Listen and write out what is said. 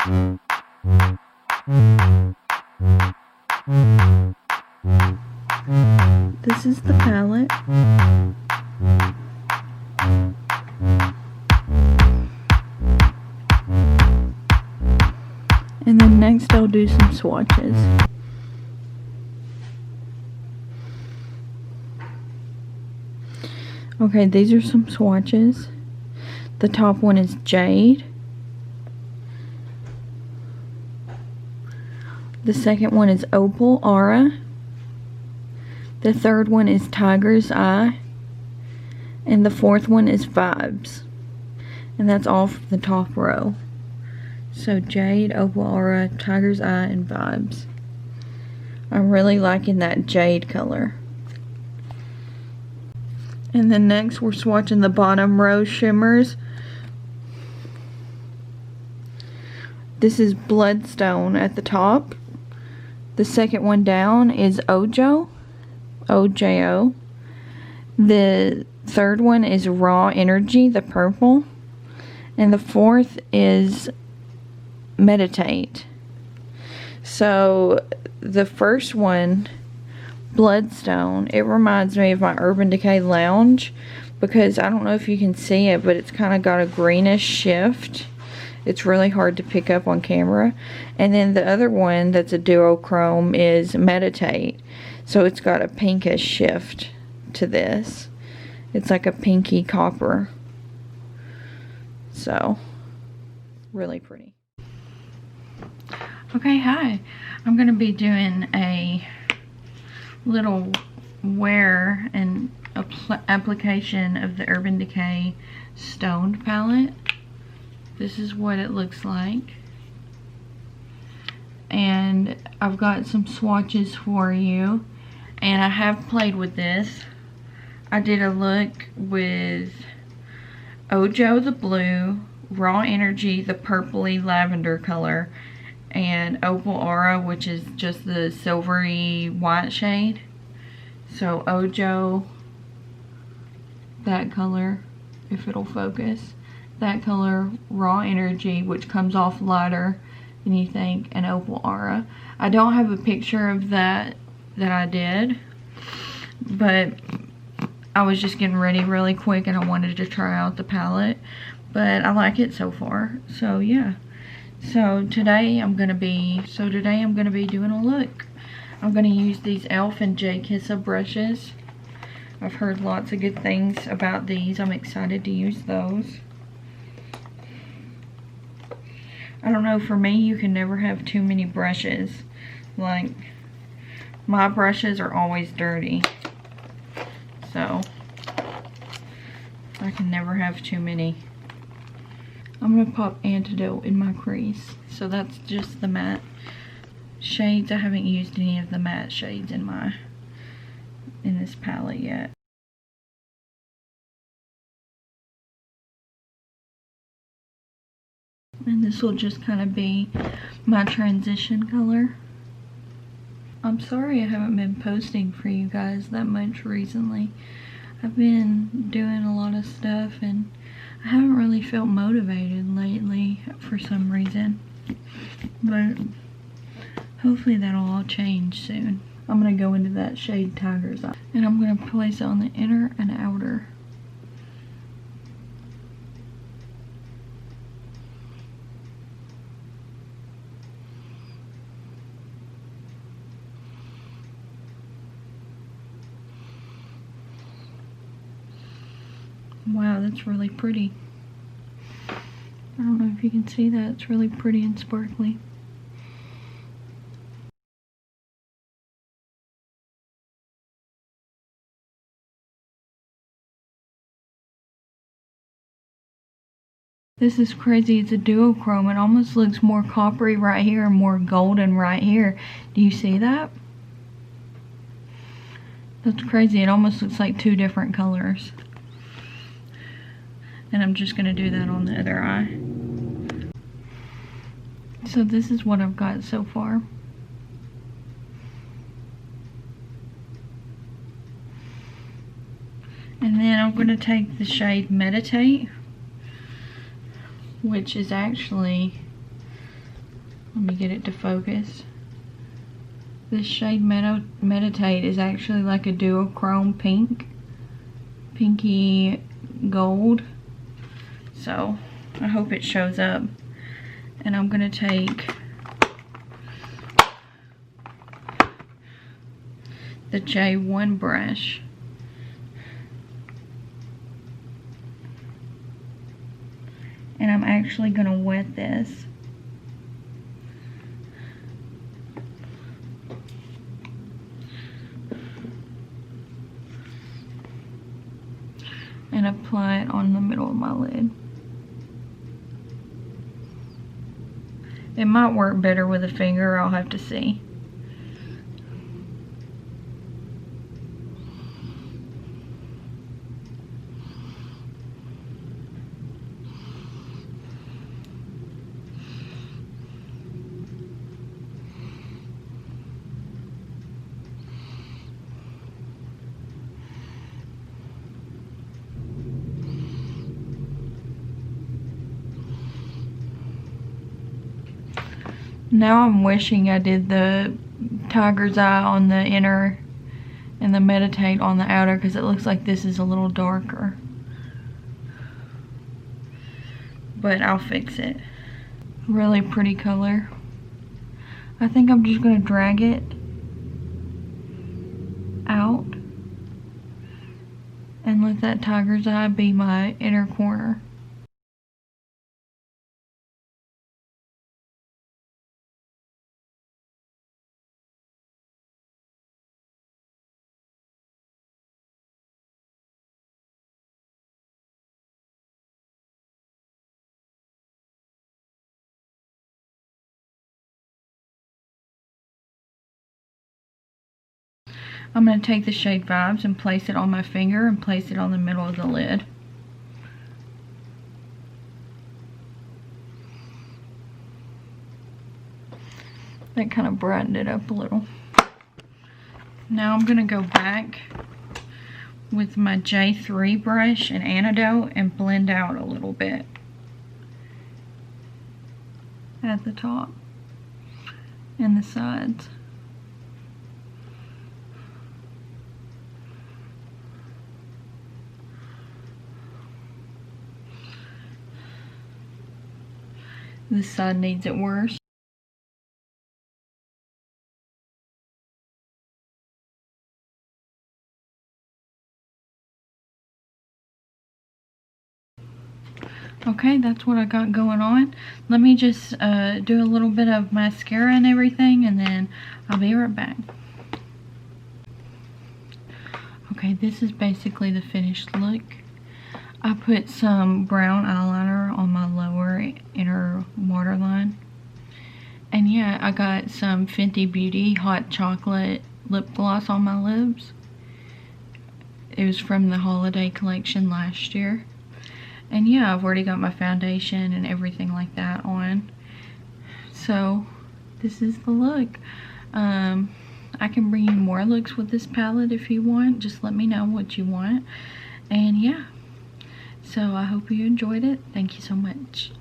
This is the palette. And then next I'll do some swatches. Okay, these are some swatches. The top one is Jade. The second one is Opal Aura. The third one is Tiger's Eye. And the fourth one is Vibes. And that's all from the top row. So Jade, Opal Aura, Tiger's Eye, and Vibes. I'm really liking that jade color. And then next we're swatching the bottom row shimmers. This is Bloodstone at the top. The second one down is Ojo. O-J-O. The third one is Raw Energy, the purple. And the fourth is Meditate. So the first one, Bloodstone, it reminds me of my Urban Decay Lounge, because I don't know if you can see it, but it's kind of got a greenish shift. It's really hard to pick up on camera. And then the other one that's a duochrome is Meditate. So it's got a pinkish shift to this. It's like a pinky copper. So, really pretty. Okay, hi. I'm going to be doing a little wear and application of the Urban Decay Stoned palette. This is what it looks like. And I've got some swatches for you. And I have played with this. I did a look with Ojo the blue, Raw Energy the purpley lavender color, and Opal Aura, which is just the silvery white shade. So Ojo, that color, if it'll focus. That color, Raw Energy, which comes off lighter than you think, and Opal Aura. I don't have a picture of that I did, but I was just getting ready really quick and I wanted to try out the palette, but I like it so far. So yeah. So today I'm gonna be doing a look. I'm gonna use these e.l.f. and J. Kissa brushes. I've heard lots of good things about these. I'm excited to use those. I don't know, for me, you can never have too many brushes. Like, my brushes are always dirty. So, I can never have too many. I'm going to pop Antidote in my crease. So that's just the matte shades. I haven't used any of the matte shades in this palette yet. And this will just kind of be my transition color. I'm sorry I haven't been posting for you guys that much recently. I've been doing a lot of stuff and I haven't really felt motivated lately for some reason. But hopefully that'll all change soon. I'm going to go into that shade Tiger's Eye. And I'm going to place it on the inner and outer. Wow, that's really pretty. I don't know if you can see that. It's really pretty and sparkly. This is crazy. It's a duochrome. It almost looks more coppery right here and more golden right here. Do you see that? That's crazy. It almost looks like two different colors. And I'm just going to do that on the other eye. So this is what I've got so far. And then I'm going to take the shade Meditate, which is actually Let me get it to focus. This shade Meditate is actually like a duochrome pink. Pinky gold. So I hope it shows up. And I'm gonna take the J1 brush. And I'm actually gonna wet this. And apply it on the middle of my lid. It might work better with a finger, I'll have to see. Now I'm wishing I did the tiger's eye on the inner and the Meditate on the outer, because it looks like this is a little darker. But I'll fix it. Really pretty color. I think I'm just going to drag it out and let that tiger's eye be my inner corner. I'm going to take the shade Vibes and place it on my finger and place it on the middle of the lid. That kind of brightened it up a little. Now I'm going to go back with my J3 brush and Antidote and blend out a little bit at the top and the sides. This side needs it worse. Okay, that's what I got going on. Let me just do a little bit of mascara and everything, and then I'll be right back. Okay, this is basically the finished look. I put some brown eyeliner on my lower inner waterline. And yeah, I got some Fenty Beauty Hot Chocolate lip gloss on my lips. It was from the holiday collection last year. And yeah, I've already got my foundation and everything like that on. So this is the look. I can bring you more looks with this palette if you want. Just let me know what you want. And yeah. So I hope you enjoyed it. Thank you so much.